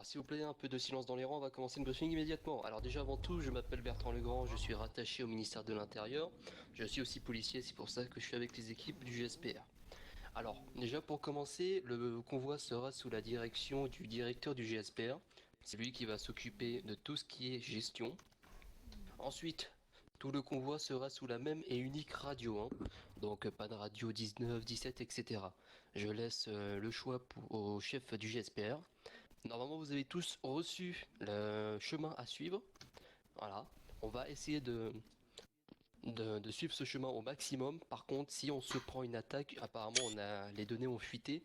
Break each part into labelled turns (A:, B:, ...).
A: Alors, s'il vous plaît, un peu de silence dans les rangs, on va commencer le briefing immédiatement. Alors déjà avant tout, je m'appelle Bertrand Legrand, je suis rattaché au ministère de l'Intérieur. Je suis aussi policier, c'est pour ça que je suis avec les équipes du GSPR. Alors, déjà pour commencer, le convoi sera sous la direction du directeur du GSPR. C'est lui qui va s'occuper de tout ce qui est gestion. Ensuite, tout le convoi sera sous la même et unique radio, hein. Donc pas de radio 19, 17, etc. Je laisse le choix au chef du GSPR. Normalement, vous avez tous reçu le chemin à suivre. Voilà. On va essayer de suivre ce chemin au maximum. Par contre, si on se prend une attaque, apparemment les données ont fuité,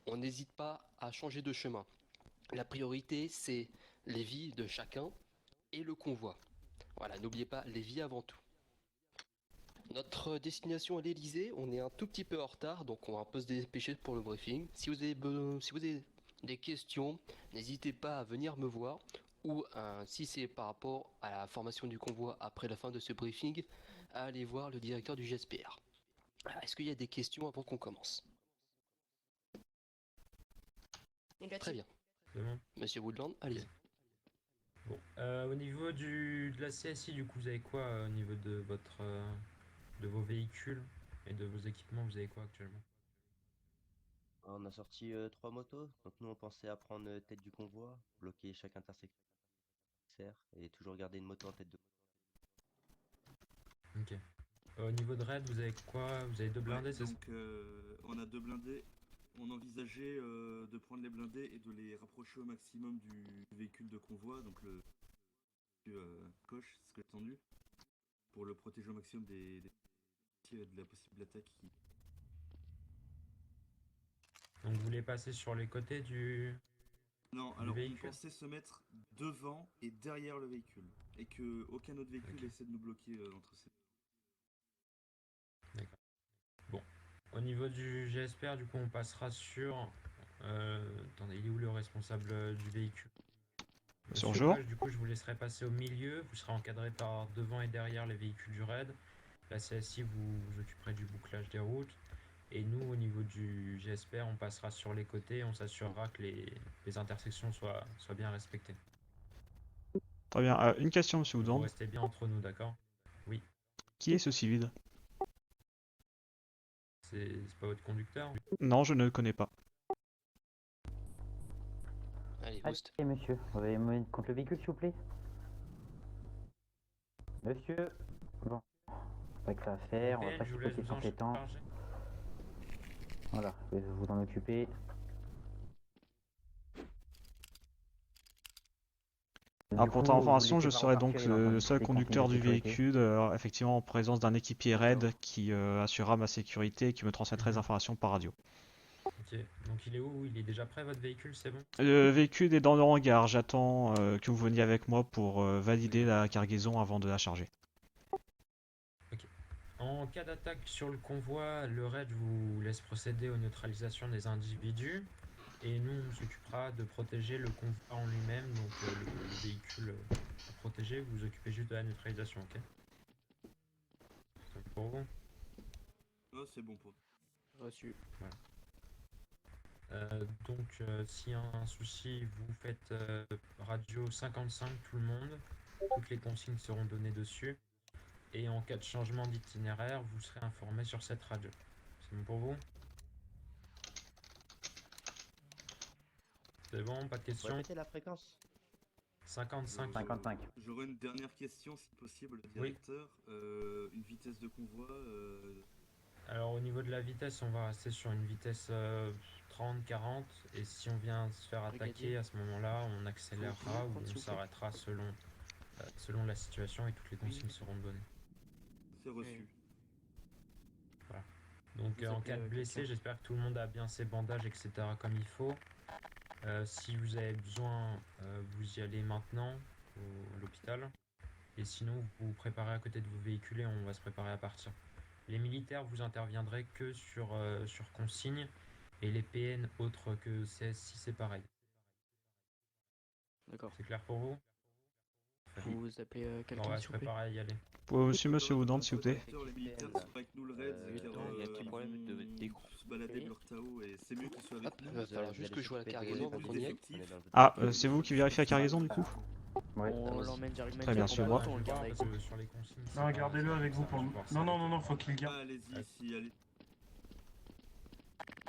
A: on n'hésite pas à changer de chemin. La priorité, c'est les vies de chacun et le convoi. Voilà, n'oubliez pas les vies avant tout. Notre destination est l'Elysée, on est un tout petit peu en retard, donc on va un peu se dépêcher pour le briefing. Si vous avez des questions, n'hésitez pas à venir me voir, ou si c'est par rapport à la formation du convoi après la fin de ce briefing, à aller voir le directeur du GSPR. Est-ce qu'il y a des questions avant qu'on commence? Très bien.
B: C'est bon.
A: Monsieur Woodland, allez-y.
B: Bon. Au niveau de la CSI, du coup, vous avez quoi au niveau de de vos véhicules et de vos équipements, vous avez quoi actuellement?
C: On a sorti 3 motos, donc nous on pensait à prendre tête du convoi, bloquer chaque intersecteur et toujours garder une moto en tête de.
B: Ok. Au niveau de raid, vous avez quoi? Vous avez deux
D: Ouais,
B: blindés, c'est ça?
D: donc on a 2 blindés. On envisageait de prendre les blindés et de les rapprocher au maximum du véhicule de convoi, donc le coche serait tendu, pour le protéger au maximum de la possible attaque.
B: Donc vous voulez passer sur les côtés
D: Non,
B: du
D: alors on
B: véhicule?
D: pensait se mettre devant et derrière le véhicule, et que aucun autre véhicule
B: Ok.
D: essaie de nous bloquer entre ces.
B: D'accord. Bon. Au niveau du GSPR, du coup, on passera sur. Attendez, il est où le responsable du véhicule? Monsieur
E: Bonjour.
B: Coche, du coup, je vous laisserai passer au milieu. Vous serez encadré par devant et derrière les véhicules du raid. La CSI, vous occuperez du bouclage des routes. Et nous, au niveau du GSPR, on passera sur les côtés. On s'assurera que les intersections soient bien respectées.
E: Très bien. Une question, monsieur
B: Donc, vous
E: Woodland.
B: restez bien entre nous, d'accord? Oui.
E: Qui est ce civil?
B: C'est pas votre conducteur?
E: Non, je ne le connais pas.
A: Allez,
F: Allez,
A: boost.
F: monsieur, vous avez me contre le véhicule, s'il vous plaît? Monsieur, bon, pas que ça à faire, on va
B: PN,
F: pas
B: je vous laisse
F: chipoter
B: vous
F: sans
B: en
F: les temps.
B: charger.
F: Voilà, je vais vous en occuper.
E: Alors,
F: Du
E: pour
F: coup,
E: ta
F: vous
E: information,
F: laissez
E: je
F: pas
E: serai donc
F: repartir, il est en train de
E: le seul
F: visiter les consignes
E: conducteur
F: de
E: du
F: sécurité.
E: véhicule, effectivement en présence d'un équipier raid qui assurera ma sécurité et qui me transmettra les informations par radio.
B: Ok. Donc, il est où? Il est déjà prêt, votre véhicule? C'est bon?
E: Le véhicule est dans le hangar, j'attends que vous veniez avec moi pour valider la cargaison avant de la charger.
B: En cas d'attaque sur le convoi, le raid vous laisse procéder aux neutralisations des individus et nous on s'occupera de protéger le convoi en lui-même, donc le véhicule à protéger, vous vous occupez juste de la neutralisation, ok? C'est bon pour vous?
D: Oh, c'est bon pour.
A: Reçu.
B: Donc s'il y a un souci, vous faites radio 55 tout le monde, toutes les consignes seront données dessus et en cas de changement d'itinéraire, vous serez informé sur cette radio. C'est bon pour vous? C'est bon, pas de
C: Vous
B: questions?
C: répétez la fréquence?
B: 55.
F: 55.
D: J'aurais une dernière question, si possible, le
B: Oui.
D: directeur. Une vitesse de convoi.
B: Alors au niveau de la vitesse, on va rester sur une vitesse 30-40 et si on vient se faire attaquer
A: Brigadier.
B: à ce moment-là, on accélérera ou
A: prendre, s'il
B: on
A: vous plaît.
B: s'arrêtera selon la situation et toutes les consignes seront données.
D: C'est reçu.
B: Donc
A: Vous
B: en
A: appelez,
B: cas de blessé,
A: quelqu'un.
B: j'espère que tout le monde a bien ses bandages, etc. comme il faut. Si vous avez besoin, vous y allez maintenant à l'hôpital. Et sinon, vous vous préparez à côté de vos véhicules et on va se préparer à partir. Les militaires, vous interviendrez que sur consigne. Et les PN autres que CSI, c'est pareil.
A: D'accord.
B: C'est clair pour vous?
G: Vous appelez
B: On
G: quelqu'un
B: va
G: s'il
B: se
G: vous plaît?
B: préparer à y aller.
E: Monsieur Woodand, s'il vous plaît.
D: Les militaires sont pas avec nous, le raid,
C: Il y a un petit
G: problème de
D: se balader de leur Tao et c'est mieux qu'ils soient avec
A: Hop,
D: nous.
A: va falloir juste que je vois la cargaison avant qu'on y aille.
E: Ah, c'est vous qui vérifiez la cargaison du coup?
F: Ouais.
G: On l'emmène directement.
E: Très bien,
G: sur
E: sûr,
G: le
E: moi.
G: bateau, on le garde avec nous.
B: Sur les consignes, c'est
H: Non,
B: pas-
H: gardez-le
B: c'est
H: avec
B: pas
H: vous
B: ça,
H: pour
B: je
H: nous.
B: vais voir ça
H: Non, non,
B: avec
H: non,
B: eux.
H: non, faut qu'il le garde.
D: Ah, allez-y, ici, allez.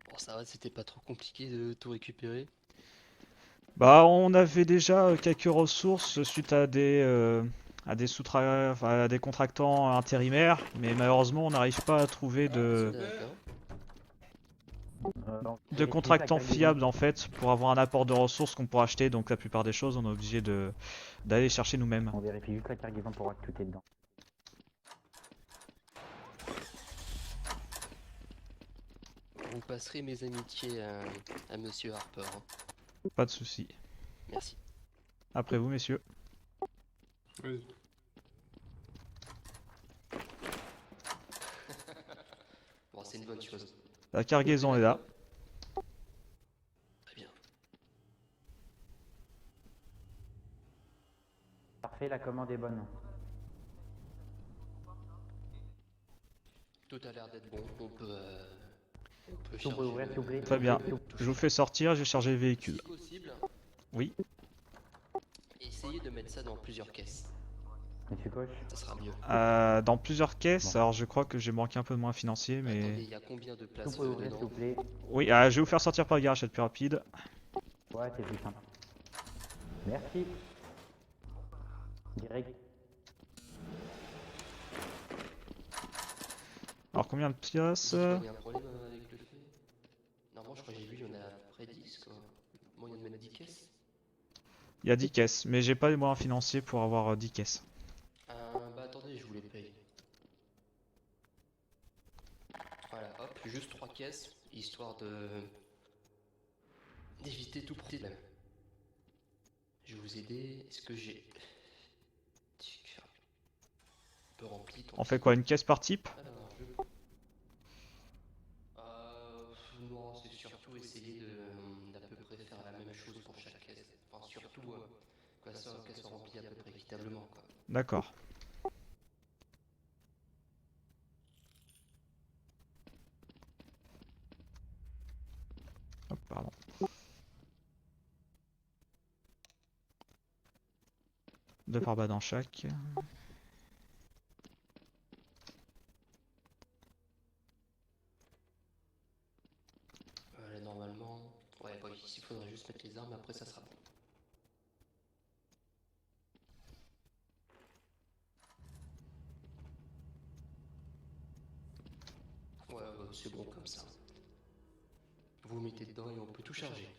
A: Bon, ça va, c'était pas trop compliqué de tout récupérer.
E: Bah, on avait déjà quelques ressources suite à à des contractants intérimaires, mais malheureusement, on n'arrive pas à trouver
A: D'accord.
F: Donc,
E: de
F: vérifiez
E: contractants
F: la cargaison.
E: fiables en fait pour avoir un apport de ressources qu'on pourra acheter. Donc la plupart des choses, on est obligé d'aller chercher nous-mêmes.
F: On vérifie juste la cargaison pour voir que tout est dedans.
A: Vous passerez mes amitiés à Monsieur Harper. Hein.
E: Pas de souci.
A: Merci.
E: Après vous, messieurs.
A: Bon, c'est une bonne chose.
E: La cargaison est là.
A: Très bien.
F: Parfait, la commande est bonne.
A: Tout a l'air d'être bon. On peut
F: Vous
A: charger
F: pouvez ouvrir, s'il vous plaît.
E: Très bien. Je vous fais sortir, je vais charger le véhicule.
A: Si possible,
E: Oui.
A: essayez de mettre ça dans plusieurs caisses.
F: Monsieur Coche,
A: Ça sera mieux.
E: Dans plusieurs caisses,
F: Bon.
E: alors je crois que j'ai manqué un peu de moyens financiers,
A: Attendez,
E: mais...
A: il y a combien de
F: vous
A: places
F: pouvez ouvrir, s'il
A: dedans?
F: vous plaît.
E: Oui, je vais vous faire sortir par le garage, c'est le plus rapide.
F: Ouais, c'est plus simple. Merci. Direct.
E: Alors combien de pièces?
A: Il y a un problème avec le fait. Normalement, je crois que j'ai vu, il y en a à peu près 10 quoi. Moyen de mettre 10 caisses.
E: Il y a 10 caisses, mais j'ai pas les moyens financiers pour avoir 10 caisses.
A: Bah attendez, je vous les paye. Voilà, hop, juste 3 caisses, histoire d'éviter tout problème. Je vais vous aider. Est-ce que j'ai... Tic. Un peu rempli. tant
E: On
A: pis.
E: fait quoi, une caisse par type?
A: Alors, non, c'est surtout essayer d'à peu près faire la même chose pour chaque caisse. Enfin, surtout qu'elle soit remplie à peu près équitablement, quoi.
E: D'accord. Hop, pardon. Deux par bas dans chaque.
A: Là, normalement... Ouais, bah, ici, il faudrait juste mettre les armes, après ça sera bon. Ouais, bah, c'est bon comme ça. Vous mettez dedans et on peut tout charger.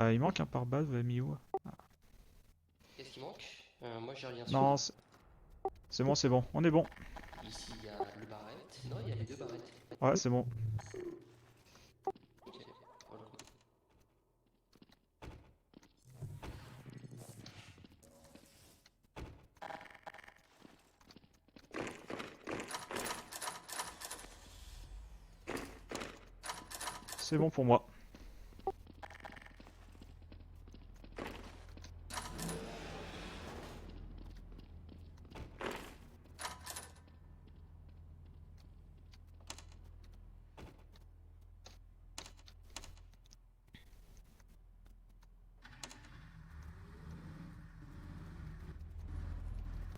E: Il manque un pare-balles, vous l'avez mis où?
A: Qu'est-ce qui manque? Moi j'ai rien
E: Non,
A: sur.
E: c'est bon, on est bon.
A: Ici il y a le barrette. Non, il y a les deux barrettes.
E: Ouais, c'est bon.
A: Ok, voilà.
E: C'est bon pour moi.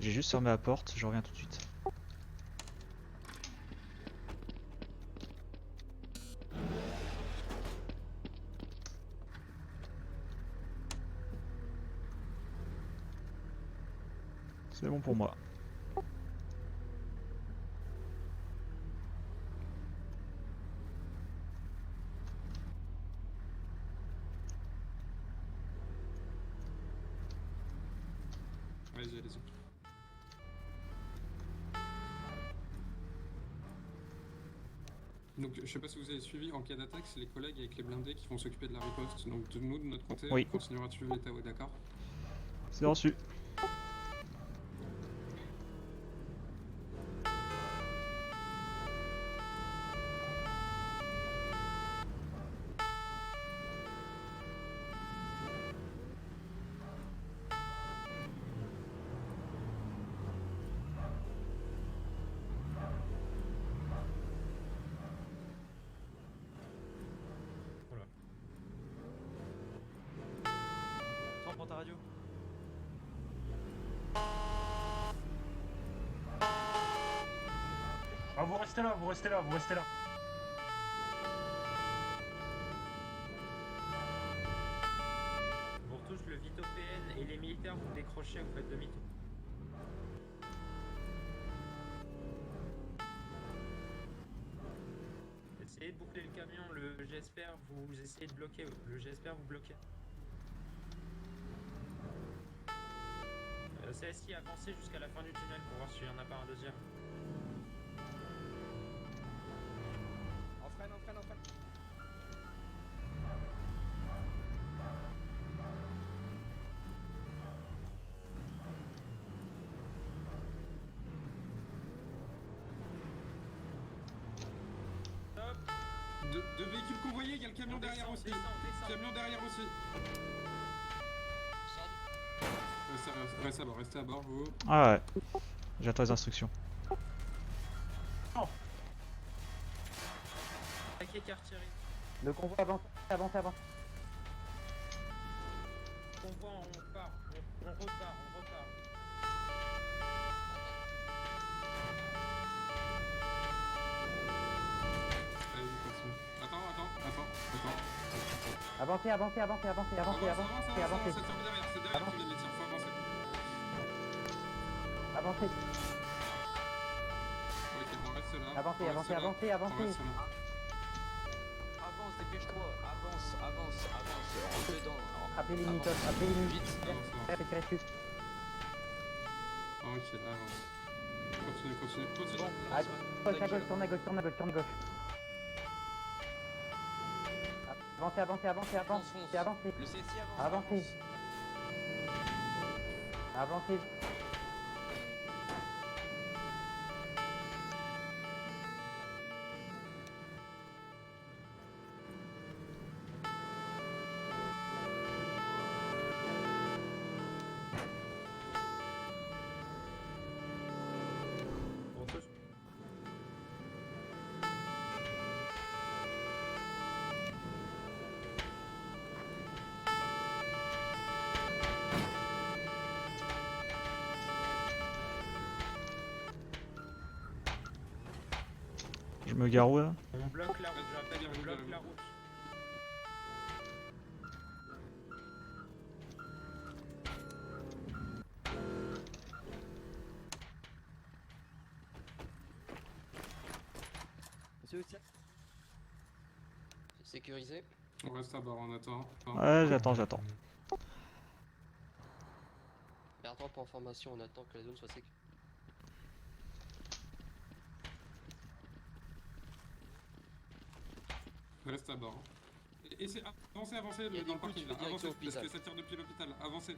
E: J'ai juste fermé la porte, je reviens tout de suite. C'est bon pour moi.
I: Vas-y, allez-y. Donc, je sais pas si vous avez suivi, en cas d'attaque, c'est les collègues avec les blindés qui vont s'occuper de la riposte. Donc, de nous, de notre côté,
E: Oui.
I: on continuera de suivre les Tao, d'accord?
E: C'est reçu.
B: radio.
H: Ah, vous restez là, vous restez là, vous restez là.
B: Vous retouche le Vito PN et les militaires, vous décrochez, vous faites demi-tour. Essayez de boucler le camion, le GSPR, vous essayez de bloquer, le GSPR vous bloquez. CSI, avancez jusqu'à la fin du tunnel pour voir s'il n'y en a pas un deuxième.
G: On freine, on freine, on freine.
B: Stop.
I: Deux véhicules convoyés, il y a le camion derrière aussi.
B: Descend.
I: Camion derrière aussi. Restez à bord, vous.
E: Ah ouais. J'attends les instructions.
B: Attaquez Cartier.
F: Le convoi avance, avance, avance.
B: Convoi, on part. On repart.
I: Allez, continue. Attends.
F: Avancez, avancez, avancez, avancez, avancez, avancez, avancez.
I: C'est derrière qui vient de les tirs, faut avancer.
F: Avancez,
I: Ok, on reste là.
F: avancez,
I: On
F: avancez,
I: reste là.
F: avancez,
I: On
F: avancez.
I: reste là.
G: Avance, dépêche-toi. Avance. Rentre dedans.
F: Appelez les militaires, appelez les militaires.
I: Avance.
F: Tirez dessus.
I: Ok, là, avance. Continue.
F: Gauche, à gauche, tourne à gauche. Avancez.
G: Le CSI avance.
F: Avancez. Avancez.
B: Retouche.
E: Je me gare où là?
B: On bloque la route, j'appelle, on bloque la route.
G: Monsieur aussi.
A: C'est sécurisé.
I: On reste à bord, on attend.
E: Ouais, j'attends.
A: Bertrand, pour information, on attend que la zone soit sécurisée.
I: Reste à bord. Et c'est avancez
A: Il y a
I: dans
A: des
I: le parking là.
A: coups, tu fais
I: Avancez,
A: direction
I: parce que
A: hôpital.
I: ça tire depuis l'hôpital. Avancez.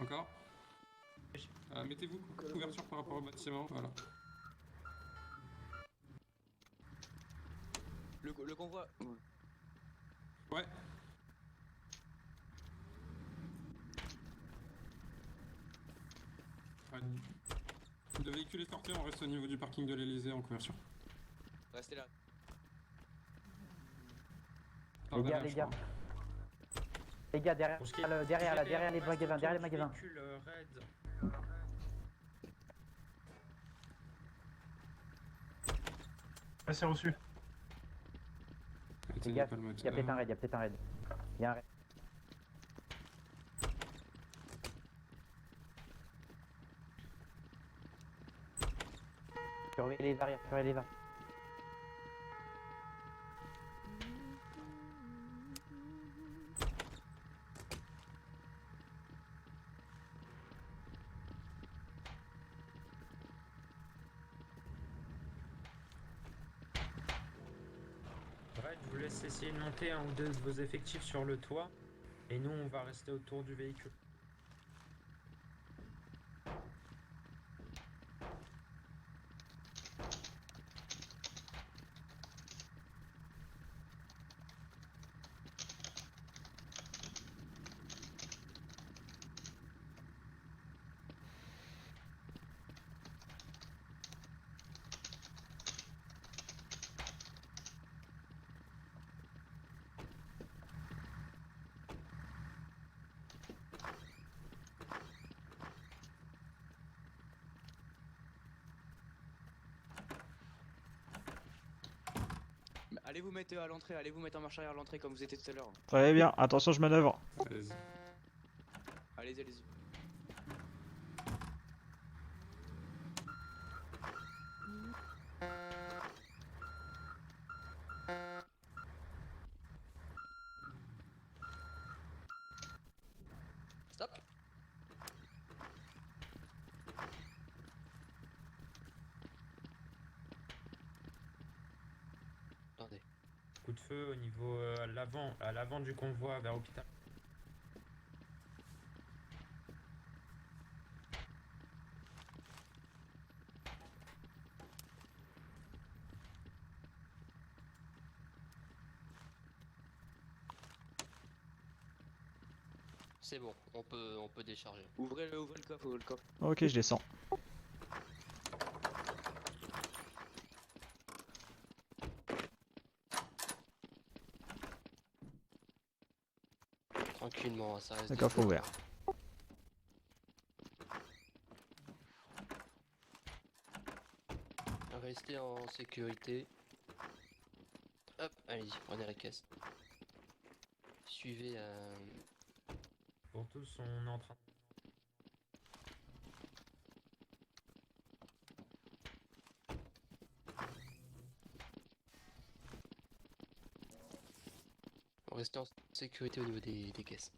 I: Encore. Mettez-vous couverture par rapport au bâtiment. Voilà.
G: Le convoi.
I: Ouais. Le véhicule est sorti, on reste au niveau du parking de l'Elysée en couverture.
G: Restez là.
I: Par
F: Les gars,
I: derrière,
F: les
I: je
F: gars.
I: crois.
F: Les gars, derrière,
B: Pour ce qui est
F: derrière là,
B: du
F: derrière les
B: GPR, on reste
F: magasins, derrière les
B: autour du
F: magasins.
B: véhicule, raid.
H: Ah, c'est reçu.
F: Les
I: Éteignez
F: gars,
I: pas le
F: il y a
I: moteur.
F: peut-être un raid, Il y a un raid. Surveillez les arrières, surveillez les arrières.
B: Raid, je vous laisse essayer de monter un ou deux de vos effectifs sur le toit. Et nous, on va rester autour du véhicule.
G: Allez vous mettre à l'entrée, allez vous mettre en marche arrière à l'entrée comme vous étiez tout à l'heure.
E: Très bien, attention, je manœuvre.
I: Allez-y.
G: Allez-y, allez-y.
A: Stop. Attendez.
B: Coup de feu au niveau à l'avant du convoi vers l'hôpital.
A: C'est bon, on peut décharger.
G: Ouvrez le coffre, ouvrez le coffre.
E: Ok, je descends.
A: Tranquillement, ça reste.
E: Le
A: des
E: coffre
A: feux.
E: ouvert.
A: Restez en sécurité. Hop, allez-y, prenez la caisse. Suivez
B: Pour tous, on est en train.
A: restez en sécurité au niveau des caisses.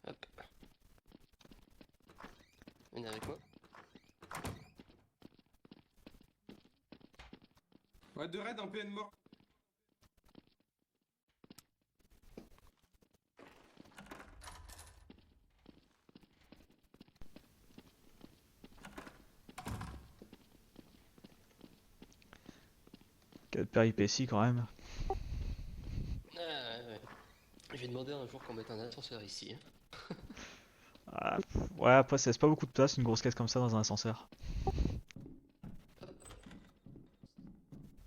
A: Hop. Venez avec moi.
I: Ouais, de raid, un PN mort.
E: Quelle péripétie quand même.
A: Ouais. Je vais demander un jour qu'on mette un ascenseur ici. Hein.
E: Ah, ouais, après ça laisse pas beaucoup de place une grosse caisse comme ça dans un ascenseur.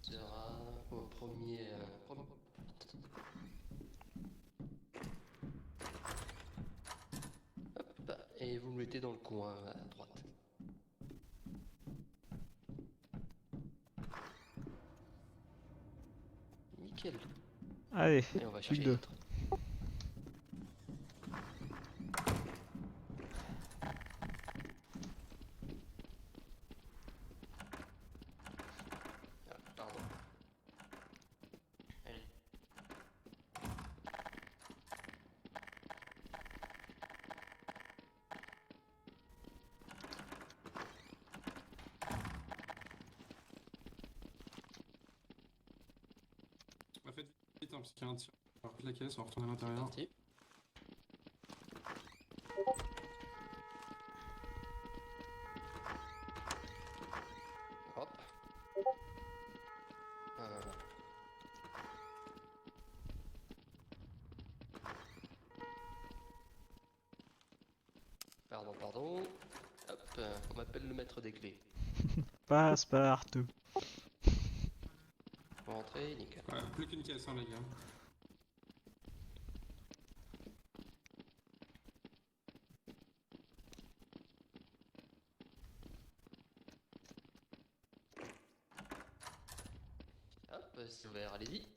A: Sera au premier. Hop, et vous me mettez dans le coin à droite. Nickel.
E: Allez,
A: Et on va
E: plus
A: chercher
E: que deux.
A: l'autre. Ah, pardon. Allez.
I: Bah, faites vite, hein, parce qu'il y a un tir. On va la caisse, on va retourner à
A: C'est
I: l'intérieur.
A: parti. Hop. Pardon. Hop, on m'appelle le maître des clés.
E: Passe partout.
A: Vous rentrez, nickel.
I: Ouais, plus qu'une caisse, hein, les gars.
A: Hop, c'est ouvert, allez-y.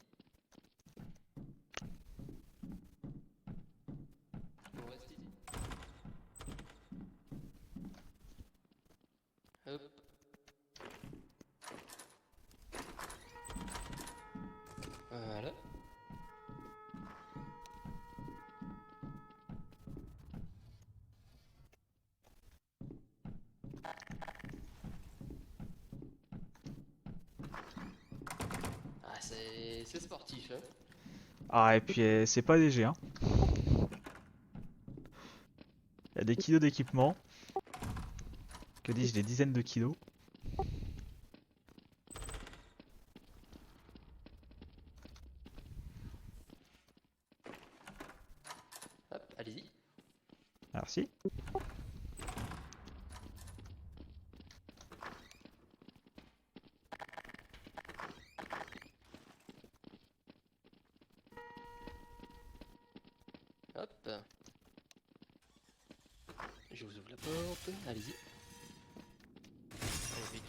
A: On reste ici. Hop. Voilà. Ah, c'est sportif, hein.
E: Ah, et puis c'est pas léger, hein. Il y a des kilos d'équipement. Que dis-je, des dizaines de kilos.
A: Hop, allez-y.
E: Merci.
A: Hop. Je vous ouvre la porte. Allez-y. Allez, vite.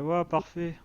E: vois, parfait.